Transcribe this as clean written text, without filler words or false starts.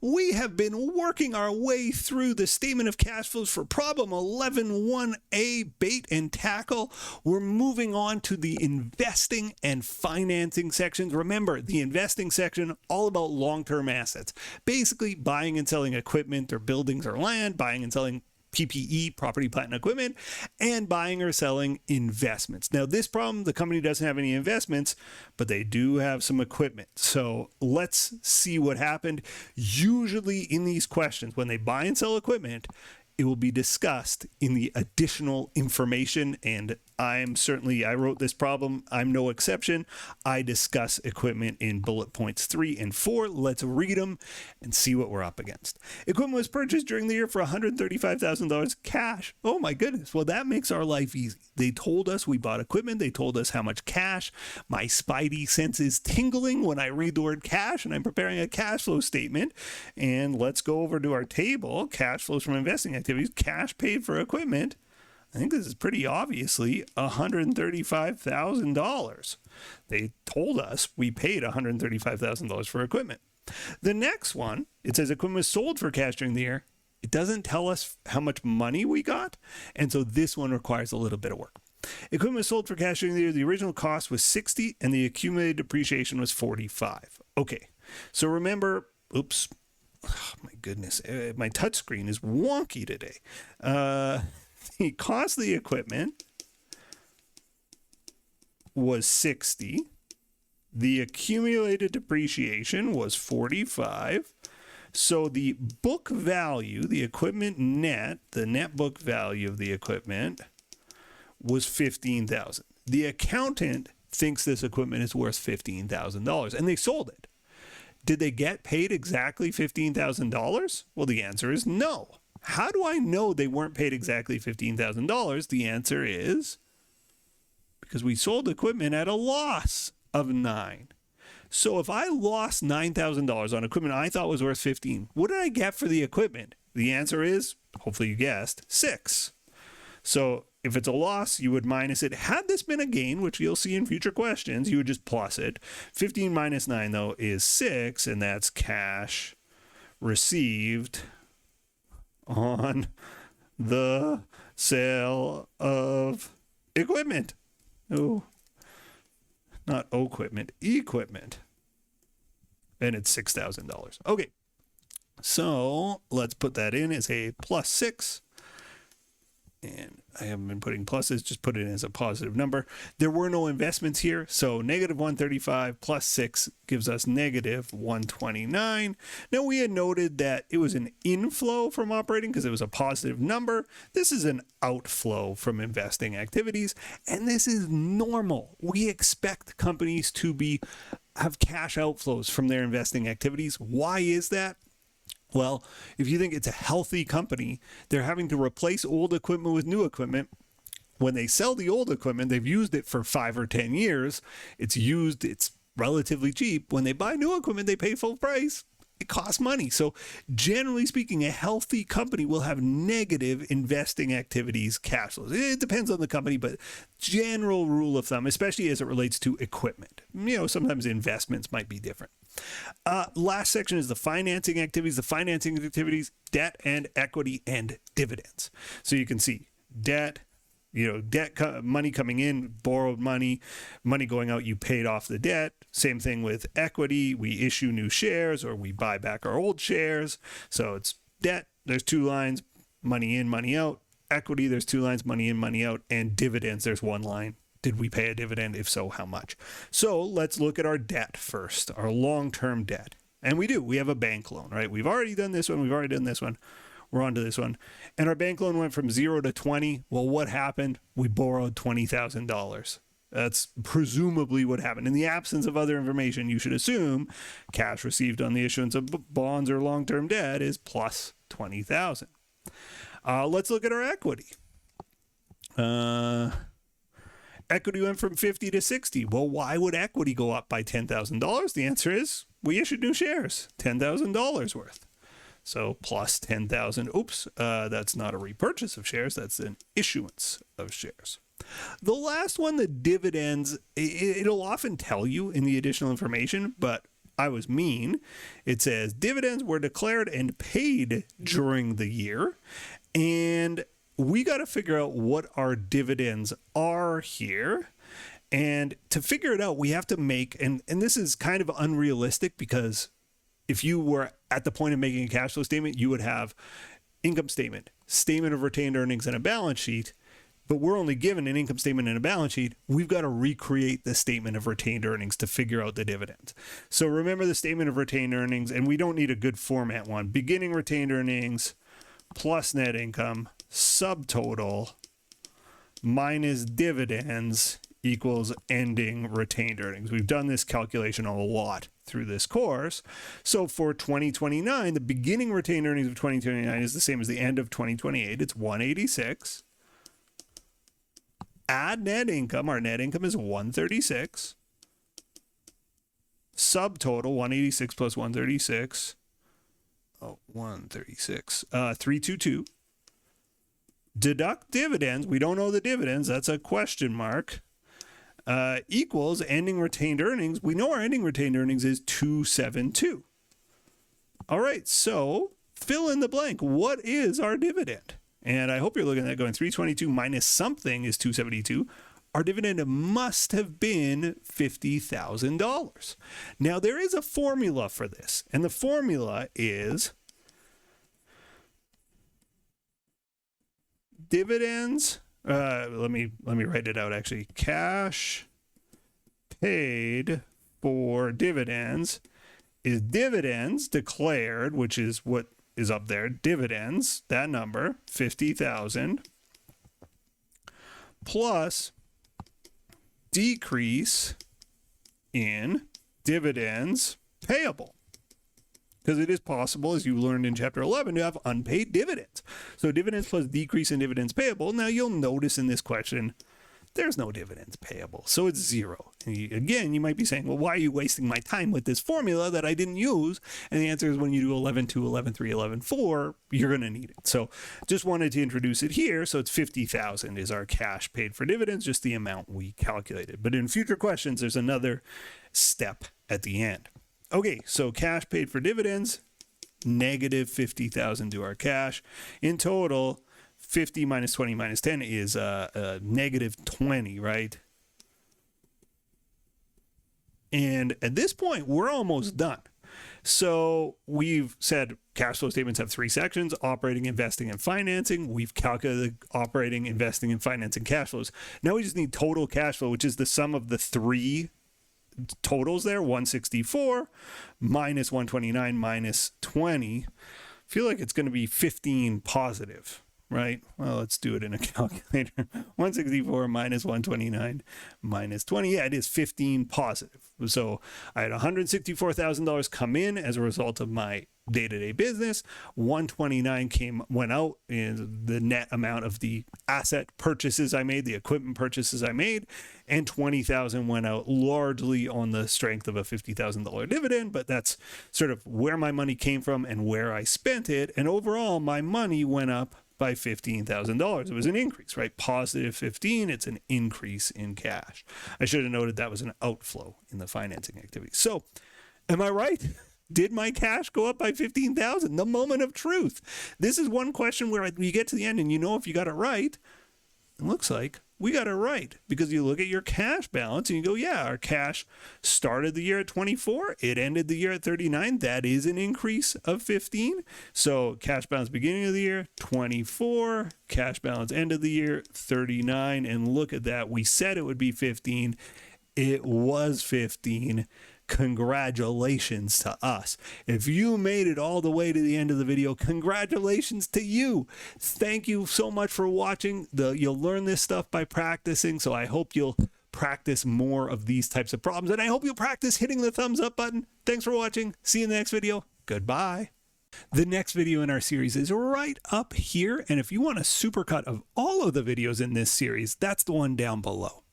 We have been working our way through the statement of cash flows for problem 11.1a, bait and tackle. We're moving on to the investing and financing sections. Remember, the investing section, all about long-term assets. Basically, buying and selling equipment or buildings or land, buying and selling PPE, property, plant, and equipment, and buying or selling investments. Now, this problem, the company doesn't have any investments, but they do have some equipment. So let's see what happened. Usually in these questions, when they buy and sell equipment, it will be discussed in the additional information, and I wrote this problem. I'm no exception. I discuss equipment in bullet points 3 and 4. Let's read them and see what we're up against. Equipment was purchased during the year for $135,000 cash. Oh my goodness. Well, that makes our life easy. They told us we bought equipment. They told us how much cash. My spidey sense is tingling when I read the word cash, and I'm preparing a cash flow statement. And let's go over to our table, cash flows from investing activities, cash paid for equipment. I think this is pretty obviously $135,000. They told us we paid $135,000 for equipment. The next one, it says equipment was sold for cash during the year. It doesn't tell us how much money we got, and so this one requires a little bit of work. Equipment was sold for cash during the year. The original cost was $60,000 and the accumulated depreciation was $45,000. Okay, so remember, oops, oh my goodness, my touchscreen is wonky today. The cost of the equipment was $60,000. The accumulated depreciation was $45,000. So the book value, the equipment net, the net book value of the equipment was $15,000. The accountant thinks this equipment is worth $15,000 and they sold it. Did they get paid exactly $15,000? Well, the answer is no. How do I know they weren't paid exactly $15,000? The answer is because we sold equipment at a loss of $9,000. So if I lost $9,000 on equipment I thought was worth $15,000, what did I get for the equipment? The answer is, hopefully you guessed, $6,000. So if it's a loss, you would minus it. Had this been a gain, which you'll see in future questions, you would just plus it. 15 minus 9, though, is 6, and that's cash received on the sale of equipment. Oh, not equipment, equipment. And it's $6,000. Okay, so let's put that in as a plus 6. And I haven't been putting pluses, just put it in as a positive number. There were no investments here, so negative 135 plus 6 gives us negative 129. Now, we had noted that it was an inflow from operating because it was a positive number. This is an outflow from investing activities, and this is normal. We expect companies to have cash outflows from their investing activities. Why is that? Well, if you think it's a healthy company, they're having to replace old equipment with new equipment. When they sell the old equipment, they've used it for 5 or 10 years. It's used, it's relatively cheap. When they buy new equipment, they pay full price. It costs money. So generally speaking, a healthy company will have negative investing activities cash flows. It depends on the company, but general rule of thumb, especially as it relates to equipment. Sometimes investments might be different. Last section is the financing activities. The financing activities, debt and equity and dividends. So you can see debt, money coming in, borrowed money, money going out, you paid off the debt. Same thing with equity. We issue new shares or we buy back our old shares. So it's debt, there's 2 lines, money in, money out. Equity, there's 2 lines, money in, money out. And dividends, there's 1 line. Did we pay a dividend? If so, how much? So let's look at our debt first, our long-term debt. And we do. We have a bank loan, right? We've already done this one. We've already done this one. We're on to this one. And our bank loan went from 0 to 20. Well, what happened? We borrowed $20,000. That's presumably what happened. In the absence of other information, you should assume cash received on the issuance of bonds or long-term debt is plus $20,000. Let's look at our equity. Equity went from 50 to 60. Well, why would equity go up by $10,000? The answer is we issued new shares, $10,000 worth. So plus 10,000. Oops, that's not a repurchase of shares. That's an issuance of shares. The last one, the dividends, it'll often tell you in the additional information, but I was mean. It says dividends were declared and paid during the year. And we got to figure out what our dividends are here. And to figure it out, we have to make, and this is kind of unrealistic, because if you were at the point of making a cash flow statement, you would have income statement, statement of retained earnings, and a balance sheet. But we're only given an income statement and a balance sheet. We've got to recreate the statement of retained earnings to figure out the dividends. So remember the statement of retained earnings, and we don't need a good format one. Beginning retained earnings plus net income, subtotal minus dividends equals ending retained earnings. We've done this calculation a lot through this course. So for 2029, the beginning retained earnings of 2029 is the same as the end of 2028. It's 186. Add net income. Our net income is 136. Subtotal 186 plus 136. 136. 322. Deduct dividends. We don't know the dividends. That's a question mark. Equals ending retained earnings. We know our ending retained earnings is 272. All right, so fill in the blank. What is our dividend? And I hope you're looking at that going 322 minus something is 272. Our dividend must have been $50,000. Now, there is a formula for this, and the formula is dividends. Let me write it out, actually. Cash paid for dividends is dividends declared, which is what is up there, dividends, that number, 50,000, plus decrease in dividends payable. Because it is possible, as you learned in chapter 11, to have unpaid dividends. So dividends plus decrease in dividends payable. Now you'll notice in this question, there's no dividends payable. So it's zero. And again, you might be saying, well, why are you wasting my time with this formula that I didn't use? And the answer is when you do 11.2, 11.3, 11.4, you're going to need it. So just wanted to introduce it here. So it's 50,000 is our cash paid for dividends, just the amount we calculated. But in future questions, there's another step at the end. Okay, so cash paid for dividends, negative 50,000 to our cash. In total, 50 minus 20 minus 10 is negative 20, right? And at this point, we're almost done. So we've said cash flow statements have three sections: operating, investing, and financing. We've calculated operating, investing, and financing cash flows. Now we just need total cash flow, which is the sum of the three totals there, 164 minus 129 minus 20. I feel like it's going to be 15 positive, right? Well, let's do it in a calculator. 164 minus 129 minus 20. Yeah, it is 15 positive. So I had $164,000 come in as a result of my day-to-day business. 129 went out in the net amount of the asset purchases I made, the equipment purchases I made, and 20,000 went out largely on the strength of a $50,000 dividend. But that's sort of where my money came from and where I spent it. And overall, my money went up by $15,000. It was an increase, right? Positive 15, it's an increase in cash. I should have noted that was an outflow in the financing activity. So, am I right? Did my cash go up by 15,000? The moment of truth. This is one question where you get to the end and you know if you got it right. It looks like we got it right, because you look at your cash balance and you go, yeah, our cash started the year at 24. It ended the year at 39. That is an increase of 15. So cash balance beginning of the year, 24. Cash balance end of the year, 39. And look at that. We said it would be 15. It was 15. Congratulations to us. If you made it all the way to the end of the video, congratulations to you. Thank you so much for watching. You'll learn this stuff by practicing, so I hope you'll practice more of these types of problems, and I hope you'll practice hitting the thumbs up button. Thanks for watching. See you in the next video. Goodbye. The next video in our series is right up here, and if you want a supercut of all of the videos in this series, that's the one down below.